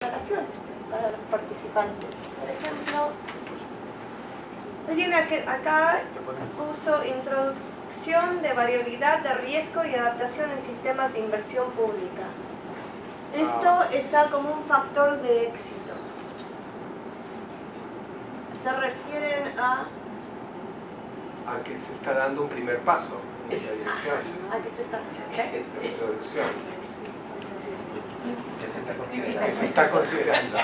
instalaciones para los participantes. Por ejemplo, alguien acá puso introducción de variabilidad de riesgo y adaptación en sistemas de inversión pública. Esto está como un factor de éxito. Se refieren a que se está dando un primer paso en esa dirección. ¿A qué se está haciendo? La introducción. Que se está considerando.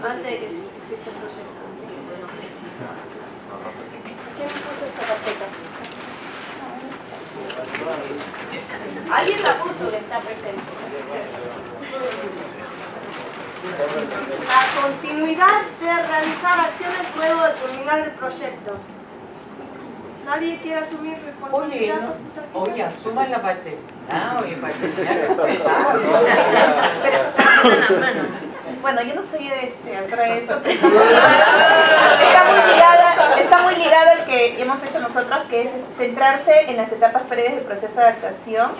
Antes de que exista el proyecto. ¿Quién puso esta carpeta? Alguien la puso que está presente. La continuidad de realizar acciones luego de terminar el proyecto. ¿Nadie quiere asumir responsabilidad por su táctica? Oye, asuma la parte. Oye, parte. Bueno, yo no soy autora de eso, pero está muy ligada al que hemos hecho nosotros, que es centrarse en las etapas previas del proceso de adaptación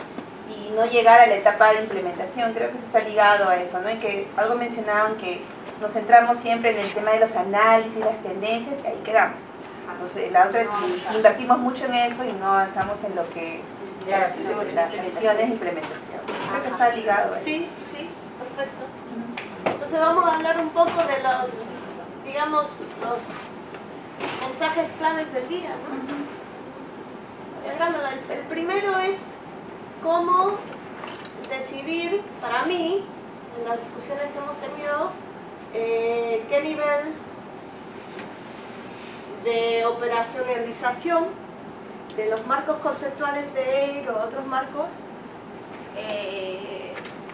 y no llegar a la etapa de implementación. Creo que eso está ligado a eso, ¿no? Y que algo mencionaban que nos centramos siempre en el tema de los análisis, las tendencias, y ahí quedamos. Entonces, la otra, invertimos mucho en eso y no avanzamos en lo que las acciones de implementación. Creo que está ligado a eso. Sí, sí, perfecto. Entonces vamos a hablar un poco de los, digamos, los mensajes claves del día, ¿no? El primero es cómo decidir, para mí, en las discusiones que hemos tenido, qué nivel de operacionalización de los marcos conceptuales de EIR o otros marcos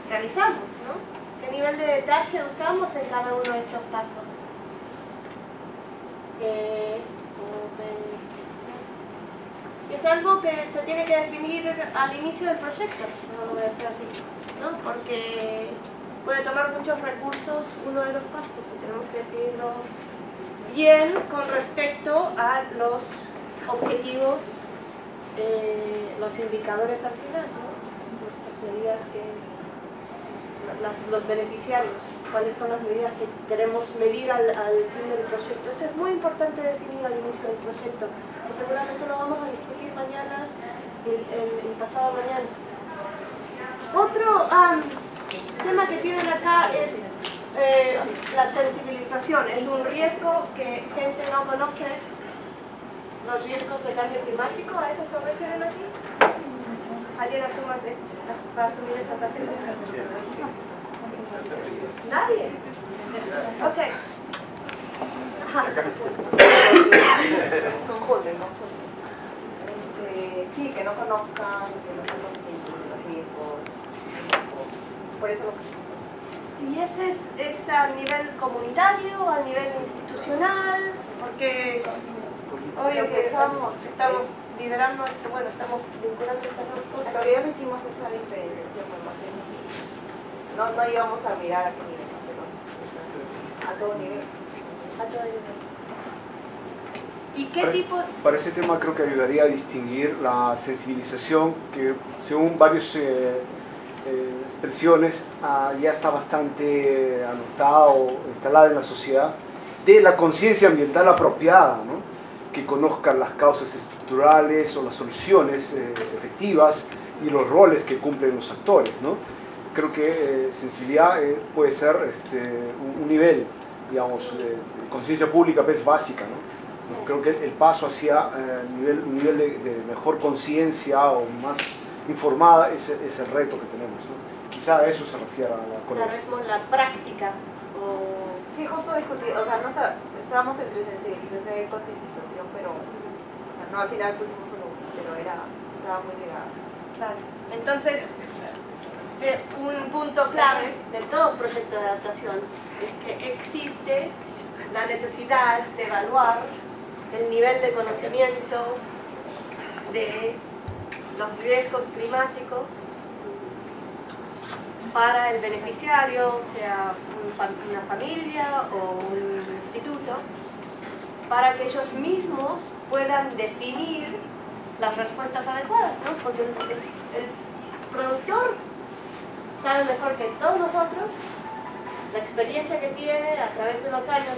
realizamos, ¿no? ¿Qué nivel de detalle usamos en cada uno de estos pasos? Es algo que se tiene que definir al inicio del proyecto, no lo voy a hacer así, ¿no? Porque puede tomar muchos recursos uno de los pasos y tenemos que definirlo bien con respecto a los objetivos, los indicadores al final, ¿no? Nuestras medidas los beneficiarios, cuáles son las medidas que queremos medir al fin del proyecto. Eso es muy importante definir al inicio del proyecto, que seguramente lo vamos a discutir mañana y pasado mañana. Otro tema que tienen acá es la sensibilización. Es un riesgo que gente no conoce, los riesgos de cambio climático. ¿A eso se refieren aquí? ¿Alguien va a asumir esta tarjeta? ¿Nadie? Ok. Con José, ¿no? Sí, que no conozcan, que no sean conscientes de los riesgos. Por eso lo que ¿Y ese es a nivel comunitario, a nivel institucional? Porque obvio que estamos liderando esto, bueno, estamos vinculando estas dos cosas. En realidad no hicimos esa diferenciación, no íbamos a mirar a qué nivel, pero a todo nivel. A todo nivel. ¿Y qué tipo? Para ese tema creo que ayudaría a distinguir la sensibilización, que según varias expresiones ya está bastante anotada o instalada en la sociedad, de la conciencia ambiental apropiada, ¿no? Que conozcan las causas estructurales o las soluciones efectivas y los roles que cumplen los actores, ¿no? Creo que sensibilidad puede ser un nivel, digamos, de conciencia pública pues, básica, ¿no? Creo que el paso hacia un nivel de mejor conciencia o más informada es el reto que tenemos, ¿no? Quizá a eso se refiere a la Claro, es la práctica. Sí, justo discutir, o sea, estábamos entre sensibilización y concientización, pero, o sea, no al final pusimos uno, pero estaba muy ligado. Claro. Entonces, un punto clave de todo proyecto de adaptación es que existe la necesidad de evaluar el nivel de conocimiento de los riesgos climáticos para el beneficiario, sea una familia o un instituto, para que ellos mismos puedan definir las respuestas adecuadas, ¿no? Porque el productor sabe mejor que todos nosotros la experiencia que tiene a través de los años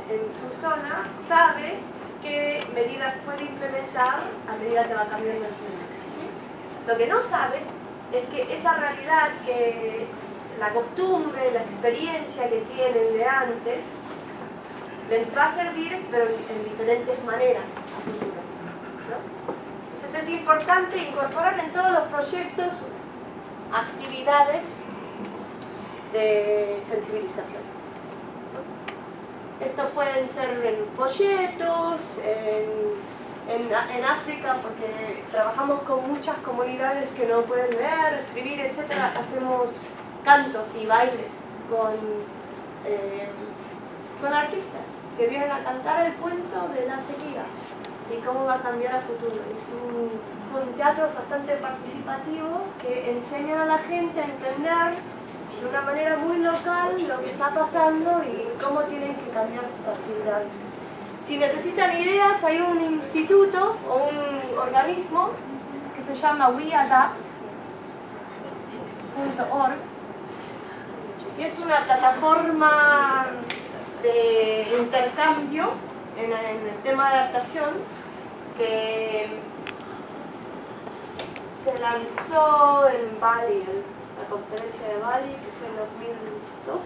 en su zona, sabe qué medidas puede implementar a medida que va cambiando el mundo. Lo que no sabe es que esa realidad, que la costumbre, la experiencia que tienen de antes, les va a servir, pero en diferentes maneras a futuro, ¿no? Entonces es importante incorporar en todos los proyectos actividades de sensibilización. Estos pueden ser en folletos, en África, porque trabajamos con muchas comunidades que no pueden leer, escribir, etc. Hacemos cantos y bailes con artistas que vienen a cantar el cuento de la sequía y cómo va a cambiar a futuro. Son teatros bastante participativos que enseñan a la gente a entender de una manera muy local lo que está pasando y cómo tienen que cambiar sus actividades. Si necesitan ideas, hay un instituto o un organismo que se llama WeAdapt.org, que es una plataforma de intercambio en el tema de adaptación que se lanzó en Bali, la conferencia de Bali, que fue en 2002,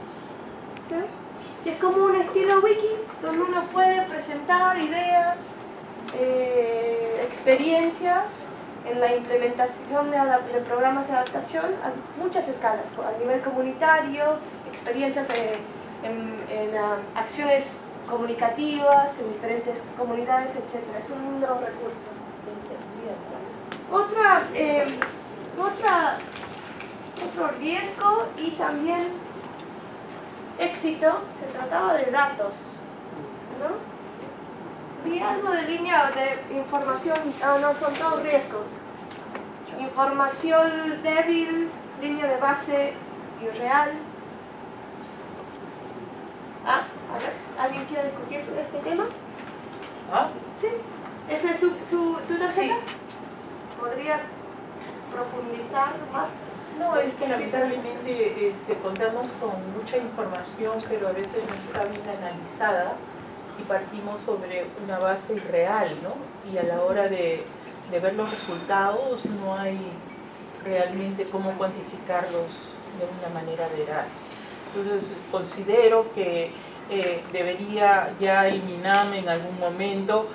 creo. Y es como un estilo wiki, donde uno puede presentar ideas, experiencias en la implementación de programas de adaptación a muchas escalas, a nivel comunitario, experiencias en acciones comunicativas en diferentes comunidades, etc. Es un nuevo recurso. Otro riesgo y también éxito se trataba de datos, ¿no? Vi algo de línea de información, no, son todos riesgos. Información débil, línea de base irreal. A ver, ¿alguien quiere discutir este tema? ¿Sí? ¿Ese es tu tarjeta? Sí. ¿Podrías profundizar más? No, es que lamentablemente contamos con mucha información, pero a veces no está bien analizada y partimos sobre una base irreal, ¿no? Y a la hora de ver los resultados no hay realmente cómo cuantificarlos de una manera veraz. Entonces considero que debería ya el MINAM en algún momento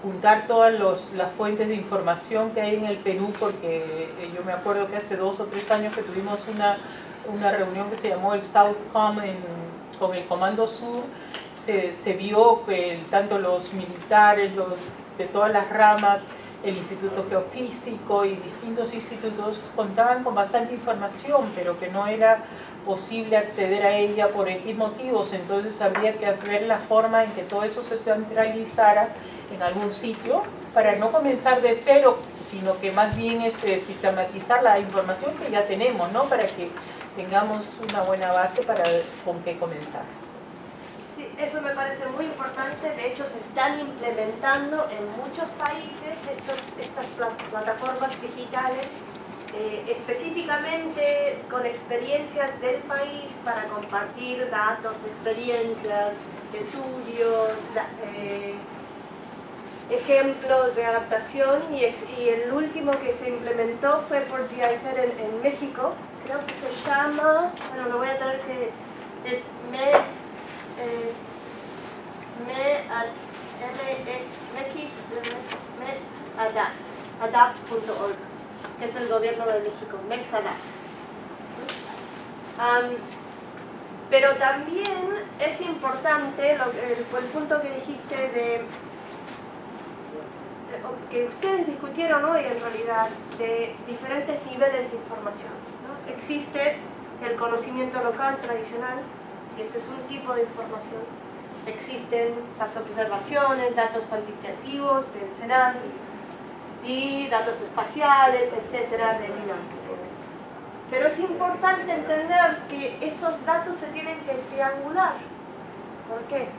juntar todas las fuentes de información que hay en el Perú, porque yo me acuerdo que hace 2 o 3 años que tuvimos una reunión que se llamó el Southcom con el Comando Sur. Se vio que tanto los militares, de todas las ramas, el Instituto Geofísico y distintos institutos contaban con bastante información, pero que no era posible acceder a ella por X motivos. Entonces habría que ver la forma en que todo eso se centralizara en algún sitio para no comenzar de cero, sino que más bien sistematizar la información que ya tenemos, ¿no? Para que tengamos una buena base con qué comenzar. Sí, eso me parece muy importante. De hecho, se están implementando en muchos países estas plataformas digitales, específicamente con experiencias del país para compartir datos, experiencias, estudios, ejemplos de adaptación. Y el último que se implementó fue por GIZ en México. Creo que se llama, bueno, lo voy a tener que... es Adapt.org, que es el gobierno de México, MEXADAPT. Pero también es importante el punto que dijiste que ustedes discutieron hoy en realidad, de diferentes niveles de información, ¿no? Existe el conocimiento local tradicional, ese es un tipo de información. Existen las observaciones, datos cuantitativos del SENAC y datos espaciales, etcétera, del MINAM. Pero es importante entender que esos datos se tienen que triangular. ¿Por qué?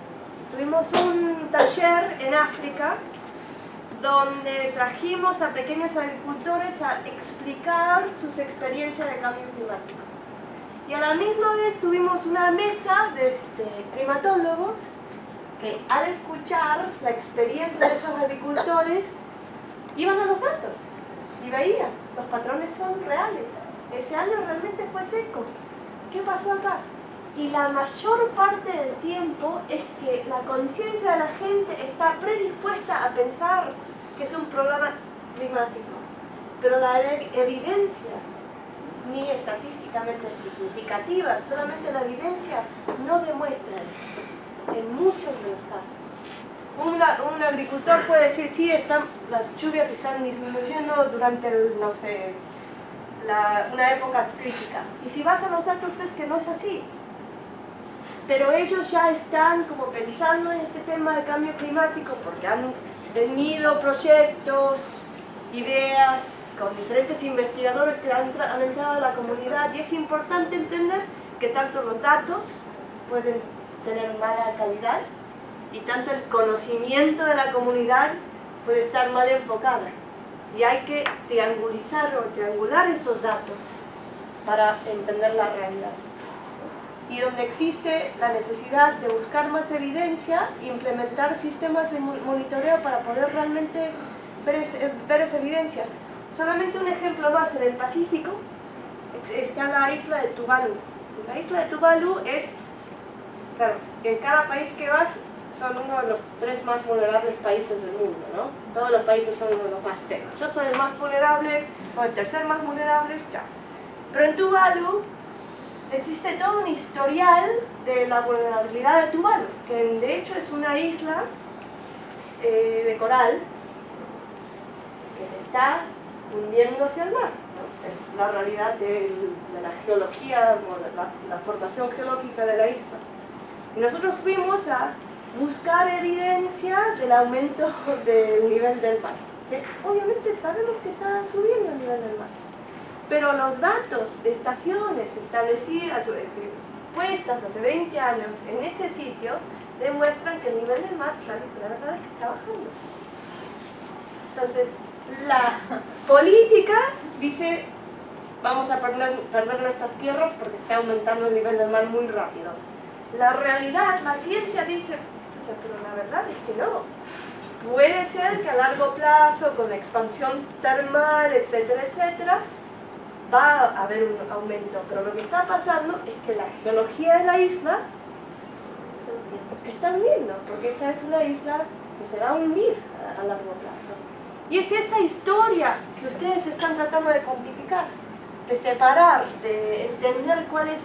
Tuvimos un taller en África donde trajimos a pequeños agricultores a explicar sus experiencias de cambio climático. Y a la misma vez tuvimos una mesa de climatólogos que al escuchar la experiencia de esos agricultores iban a los datos y veían, los patrones son reales, ese año realmente fue seco, ¿qué pasó acá? Y la mayor parte del tiempo es que la conciencia de la gente está predispuesta a pensar que es un problema climático, pero la evidencia, ni estadísticamente significativa, solamente la evidencia no demuestra eso, en muchos de los casos. Un agricultor puede decir, sí, las lluvias están disminuyendo durante, una época crítica. Y si vas a los datos ves que no es así. Pero ellos ya están como pensando en este tema de cambio climático porque han tenido proyectos, ideas, con diferentes investigadores que han entrado a la comunidad, y es importante entender que tanto los datos pueden tener mala calidad y tanto el conocimiento de la comunidad puede estar mal enfocada. Y hay que triangular esos datos para entender la realidad. Y donde existe la necesidad de buscar más evidencia, implementar sistemas de monitoreo para poder realmente ver esa evidencia. Solamente un ejemplo más, en el Pacífico está la isla de Tuvalu. La isla de Tuvalu es, claro, en cada país que vas son uno de los 3 más vulnerables países del mundo, ¿no? Todos los países son uno de los más extremos. Yo soy el más vulnerable, o el tercer más vulnerable, ya. Pero en Tuvalu existe todo un historial de la vulnerabilidad de Tuvalu, que de hecho es una isla de coral que se está hundiendo hacia el mar, ¿no? Es la realidad de la geología, o la formación geológica de la isla. Y nosotros fuimos a buscar evidencia del aumento del nivel del mar, que obviamente sabemos que está subiendo el nivel del mar. Pero los datos de estaciones establecidas, puestas hace 20 años en ese sitio, demuestran que el nivel del mar, la verdad es que está bajando. Entonces, la política dice, vamos a perder nuestras tierras porque está aumentando el nivel del mar muy rápido. La realidad, la ciencia dice, pero la verdad es que no. Puede ser que a largo plazo, con la expansión termal, etcétera, etcétera, va a haber un aumento, pero lo que está pasando es que la geología de la isla está hundiendo, porque esa es una isla que se va a hundir a largo plazo. Y es esa historia que ustedes están tratando de cuantificar, de separar, de entender cuál es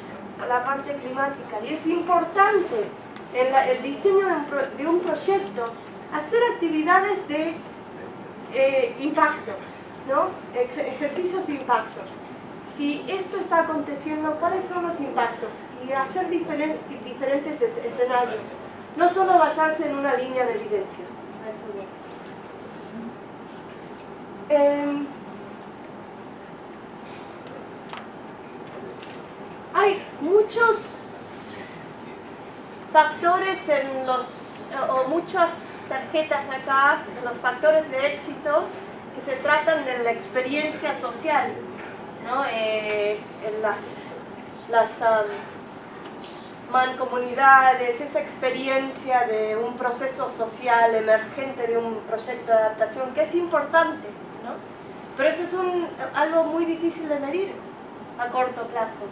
la parte climática. Y es importante en el diseño de un proyecto hacer actividades de impactos, ¿no? Ejercicios de impactos. Si esto está aconteciendo, ¿cuáles son los impactos? Y hacer diferentes escenarios. No solo basarse en una línea de evidencia. Eso no. Hay muchos factores o muchas tarjetas acá, los factores de éxito que se tratan de la experiencia social, ¿no? En las mancomunidades, esa experiencia de un proceso social emergente, de un proyecto de adaptación, que es importante, ¿no? Pero eso es algo muy difícil de medir a corto plazo.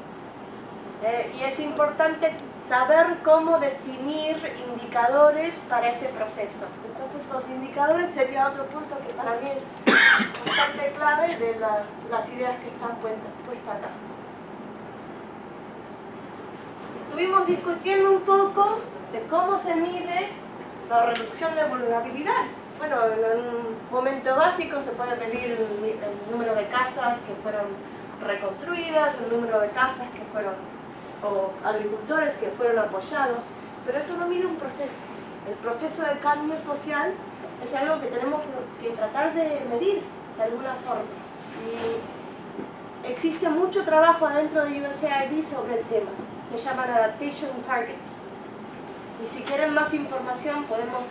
Y es importante saber cómo definir indicadores para ese proceso. Entonces los indicadores sería otro punto que para mí es bastante clave de las ideas que están puestas acá. Estuvimos discutiendo un poco de cómo se mide la reducción de vulnerabilidad. Bueno, en un momento básico se puede medir el número de casas que fueron reconstruidas, el número de casas que fueron, o agricultores que fueron apoyados, pero eso no mide un proceso. El proceso de cambio social es algo que tenemos que tratar de medir de alguna forma. Y existe mucho trabajo adentro de USAID sobre el tema. Se llaman Adaptation Targets. Y si quieren más información, podemos,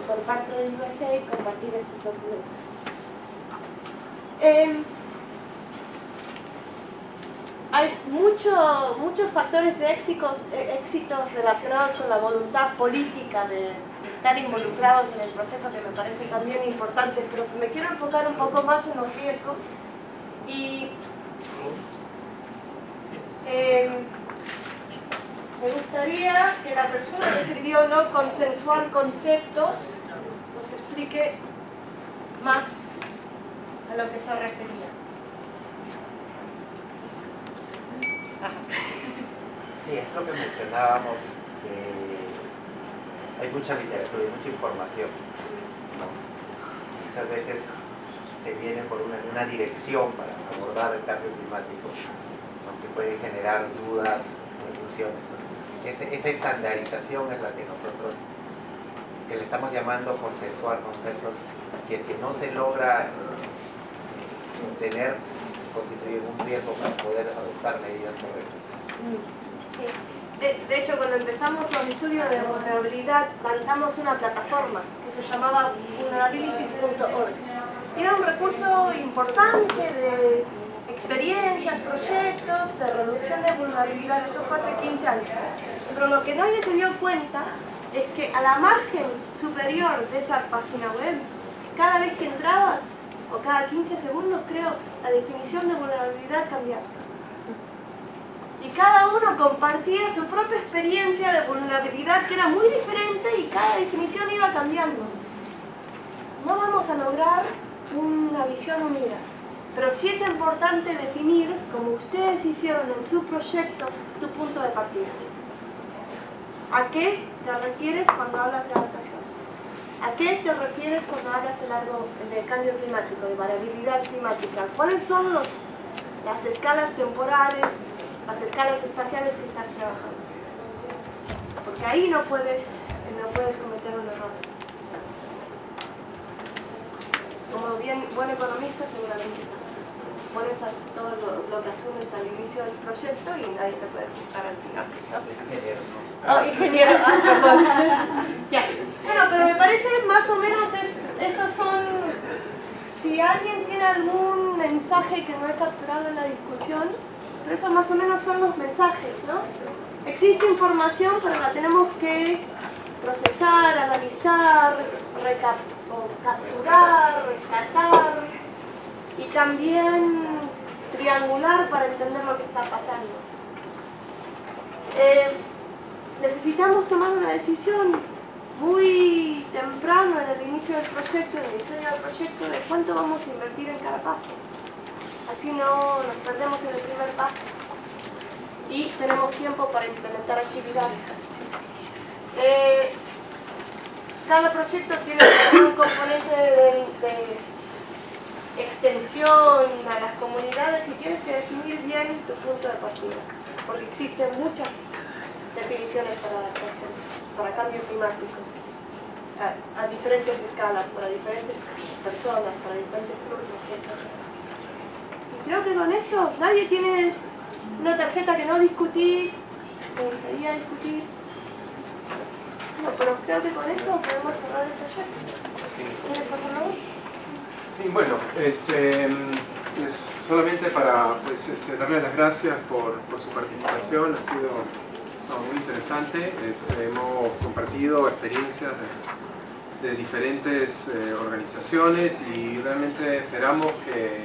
por parte de USA, compartir esos documentos. Hay muchos factores de éxitos relacionados con la voluntad política de estar involucrados en el proceso que me parecen también importantes, pero me quiero enfocar un poco más en los riesgos. Y me gustaría que la persona que escribió No consensuar conceptos nos explique más a lo que se refería. Sí, es lo que mencionábamos, que hay mucha literatura y mucha información, ¿no? Muchas veces se viene por una dirección para abordar el cambio climático, aunque puede generar dudas, confusiones. Esa estandarización es la que nosotros, que le estamos llamando consensuar conceptos, si es que no se logra obtener, constituye un riesgo para poder adoptar medidas correctas. Sí. De hecho, cuando empezamos los estudios de vulnerabilidad, lanzamos una plataforma que se llamaba vulnerability.org. Era un recurso importante de experiencias, proyectos de reducción de vulnerabilidad. Eso fue hace 15 años. Pero lo que nadie se dio cuenta es que a la margen superior de esa página web, cada vez que entrabas, o cada 15 segundos creo, la definición de vulnerabilidad cambiaba. Y cada uno compartía su propia experiencia de vulnerabilidad, que era muy diferente, y cada definición iba cambiando. No vamos a lograr una visión unida, pero sí es importante definir, como ustedes hicieron en su proyecto, tu punto de partida. ¿A qué te refieres cuando hablas de adaptación? ¿A qué te refieres cuando hablas de cambio climático, de variabilidad climática? ¿Cuáles son las escalas temporales, las escalas espaciales que estás trabajando? Porque ahí no puedes cometer un error. Como buen economista seguramente sabes. Pones todo lo que asumes al inicio del proyecto y nadie te puede juzgar al final, ¿no? Oh, ingeniero, perdón. Ya. Bueno, pero me parece más o menos esos son... Si alguien tiene algún mensaje que no he capturado en la discusión, pero eso más o menos son los mensajes, ¿no? Existe información, pero la tenemos que procesar, analizar, capturar, rescatar y también triangular para entender lo que está pasando. Necesitamos tomar una decisión muy temprano en el inicio del proyecto, en el diseño del proyecto, de cuánto vamos a invertir en cada paso. Así no nos perdemos en el primer paso. Y tenemos tiempo para implementar actividades. Cada proyecto tiene un componente de extensión a las comunidades y tienes que definir bien tu punto de partida, porque existen muchas definiciones para adaptación, para cambio climático, a diferentes escalas, para diferentes personas, para diferentes grupos. Y creo que con eso nadie tiene una tarjeta que no discutí, me gustaría discutir. No, pero creo que con eso podemos cerrar el proyecto. ¿Quieres hacerlo vos? Sí, bueno, solamente para darle las gracias por su participación, ha sido muy interesante. Hemos compartido experiencias de diferentes organizaciones y realmente esperamos que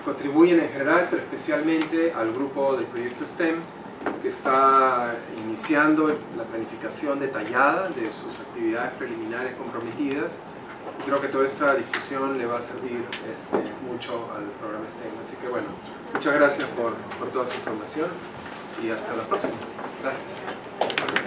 contribuyen en general, pero especialmente al grupo del proyecto STEM, que está iniciando la planificación detallada de sus actividades preliminares comprometidas. Creo que toda esta discusión le va a servir mucho al programa STEM. Así que bueno, muchas gracias por toda su información y hasta la próxima. Gracias.